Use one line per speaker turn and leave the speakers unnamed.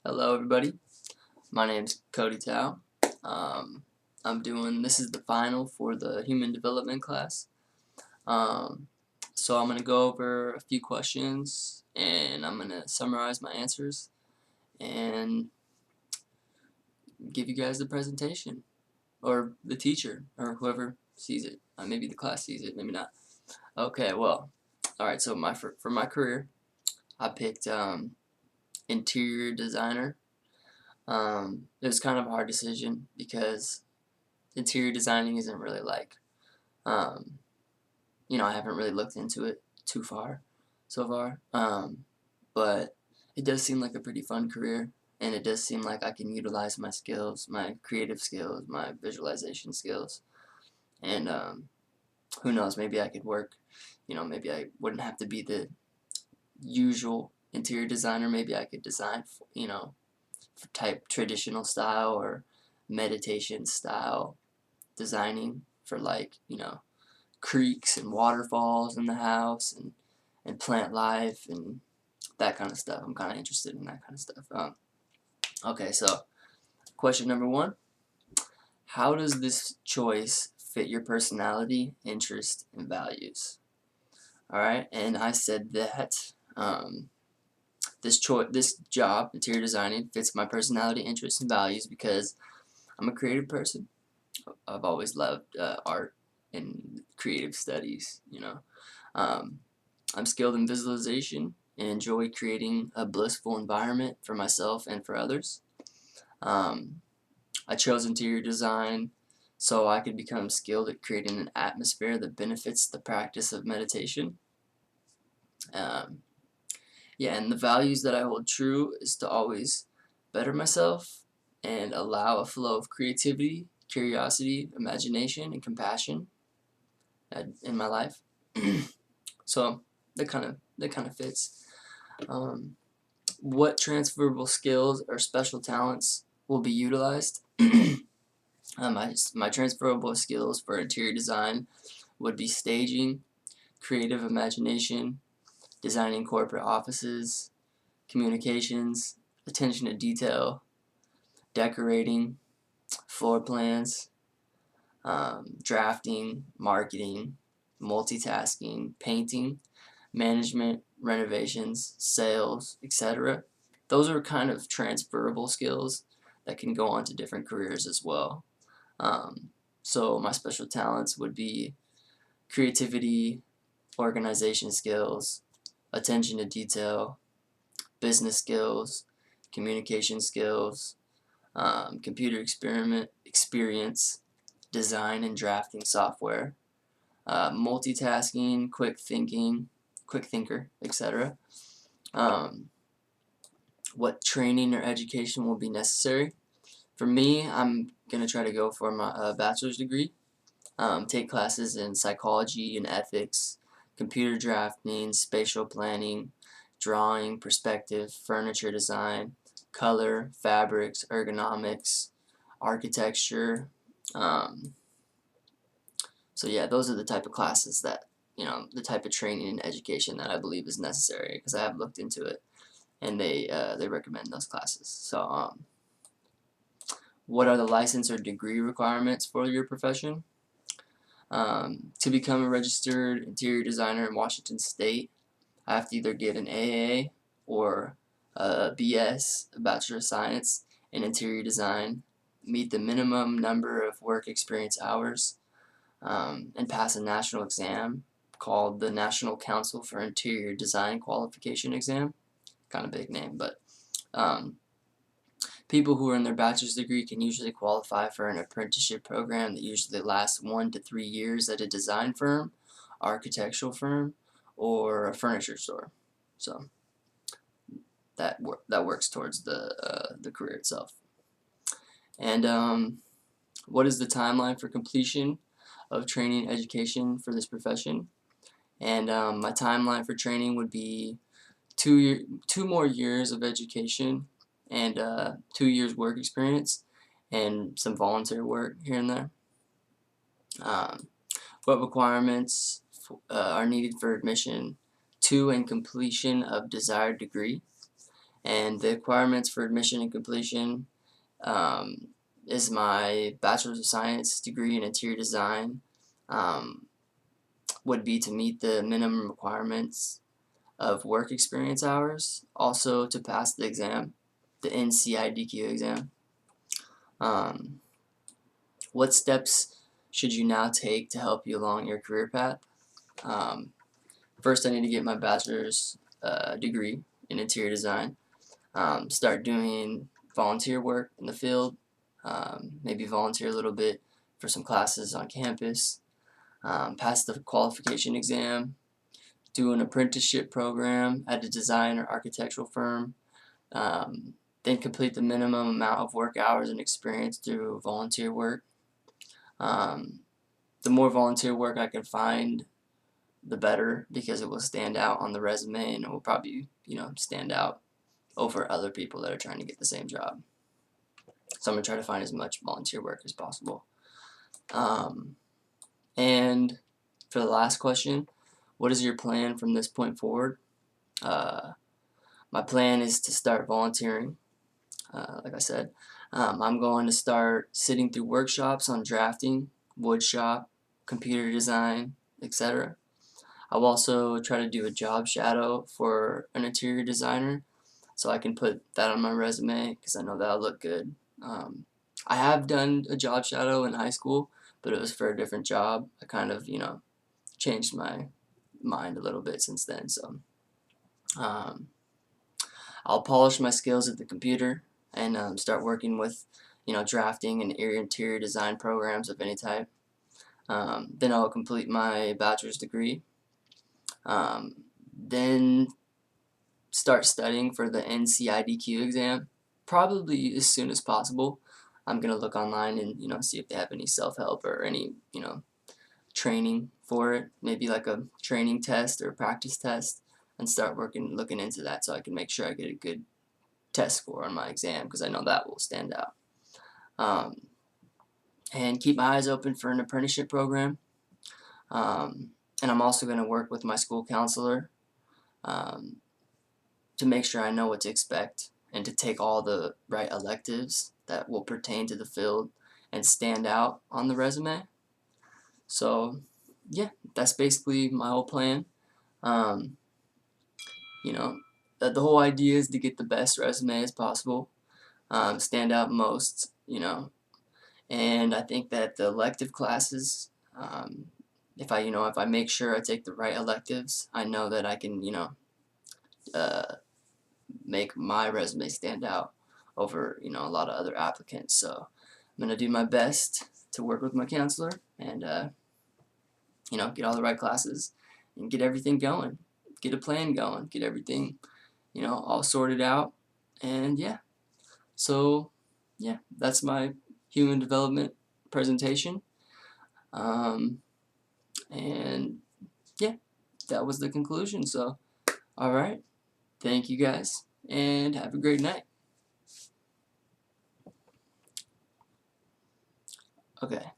Hello everybody, my name's Cody Tao. This is the final for the human development class. Um, so I'm going to go over a few questions and I'm going to summarize my answers and give you guys the presentation, or the teacher, or whoever sees it. Maybe the class sees it, maybe not. Okay, well, alright, so for my career, I picked interior designer. It was kind of a hard decision because interior designing isn't really like, um, I haven't really looked into it too far so far, but it does seem like a pretty fun career, and it does seem like I can utilize my skills, my creative skills, my visualization skills, and who knows, maybe I could work, maybe I wouldn't have to be the usual interior designer. Maybe I could design, type traditional style or meditation style designing for, like, creeks and waterfalls in the house, and plant life and that kind of stuff. I'm kind of interested in that kind of stuff. Okay, so question number one: how does this choice fit your personality, interest, and values? All right, and I said that this job, interior designing, fits my personality, interests, and values because I'm a creative person. I've always loved art and creative studies. Um, I'm skilled in visualization and enjoy creating a blissful environment for myself and for others. Um, I chose interior design so I could become skilled at creating an atmosphere that benefits the practice of meditation. Um, yeah, and the values that I hold true is to always better myself and allow a flow of creativity, curiosity, imagination, and compassion in my life. So that kind of fits. Um, what transferable skills or special talents will be utilized? My transferable skills for interior design would be staging, creative imagination, designing corporate offices, communications, attention to detail, decorating, floor plans, drafting, marketing, multitasking, painting, management, renovations, sales, etc. Those are kind of transferable skills that can go on to different careers as well. Um, so my special talents would be creativity, organization skills, attention to detail, business skills, communication skills, computer experience, design and drafting software, multitasking, quick thinker, etc. What training or education will be necessary? For me, I'm gonna try to go for my bachelor's degree. Take classes in psychology and ethics, computer drafting, spatial planning, drawing, perspective, furniture design, color, fabrics, ergonomics, architecture. Um, so yeah, those are the type of classes that, the type of training and education that I believe is necessary, because I have looked into it, and they recommend those classes. So what are the license or degree requirements for your profession? To become a registered interior designer in Washington State, I have to either get an AA or a BS, a Bachelor of Science in Interior Design, meet the minimum number of work experience hours, and pass a national exam called the National Council for Interior Design Qualification Exam. Kind of big name, but um, people who are in their bachelor's degree can usually qualify for an apprenticeship program that usually lasts 1 to 3 years at a design firm, architectural firm, or a furniture store. So that works towards the career itself. And what is the timeline for completion of training education for this profession? And my timeline for training would be 2 more years of education and 2 years work experience and some volunteer work here and there. Um, what requirements are needed for admission to and completion of desired degree? And the requirements for admission and completion is my Bachelor's of Science degree in interior design, would be to meet the minimum requirements of work experience hours, also to pass the exam, the NCIDQ exam. What steps should you now take to help you along your career path? First, I need to get my bachelor's degree in interior design, start doing volunteer work in the field, maybe volunteer a little bit for some classes on campus, pass the qualification exam, do an apprenticeship program at a design or architectural firm, then complete the minimum amount of work hours and experience through volunteer work. The more volunteer work I can find, the better, because it will stand out on the resume and it will probably, stand out over other people that are trying to get the same job. So I'm going to try to find as much volunteer work as possible. And for the last question, what is your plan from this point forward? My plan is to start volunteering, like I said. I'm going to start sitting through workshops on drafting, wood shop, computer design, etc. I'll also try to do a job shadow for an interior designer, so I can put that on my resume, because I know that'll look good. I have done a job shadow in high school, but it was for a different job. I kind of, changed my mind a little bit since then. So I'll polish my skills at the computer and start working with, drafting and interior design programs of any type. Then I'll complete my bachelor's degree. Then start studying for the NCIDQ exam, probably as soon as possible. I'm gonna look online and see if they have any self-help or any training for it, maybe like a training test or a practice test, and start looking into that so I can make sure I get a good test score on my exam, because I know that will stand out. And keep my eyes open for an apprenticeship program. And I'm also going to work with my school counselor to make sure I know what to expect and to take all the right electives that will pertain to the field and stand out on the resume. So yeah, that's basically my whole plan. The whole idea is to get the best resume as possible, stand out most, and I think that the elective classes, if I make sure I take the right electives, I know that I can, make my resume stand out over, a lot of other applicants. So I'm gonna do my best to work with my counselor and, get all the right classes and get everything going, get a plan going, get everything, all sorted out. And yeah, so yeah, that's my human development presentation. And yeah, that was the conclusion. So, all right, thank you guys, and have a great night. Okay.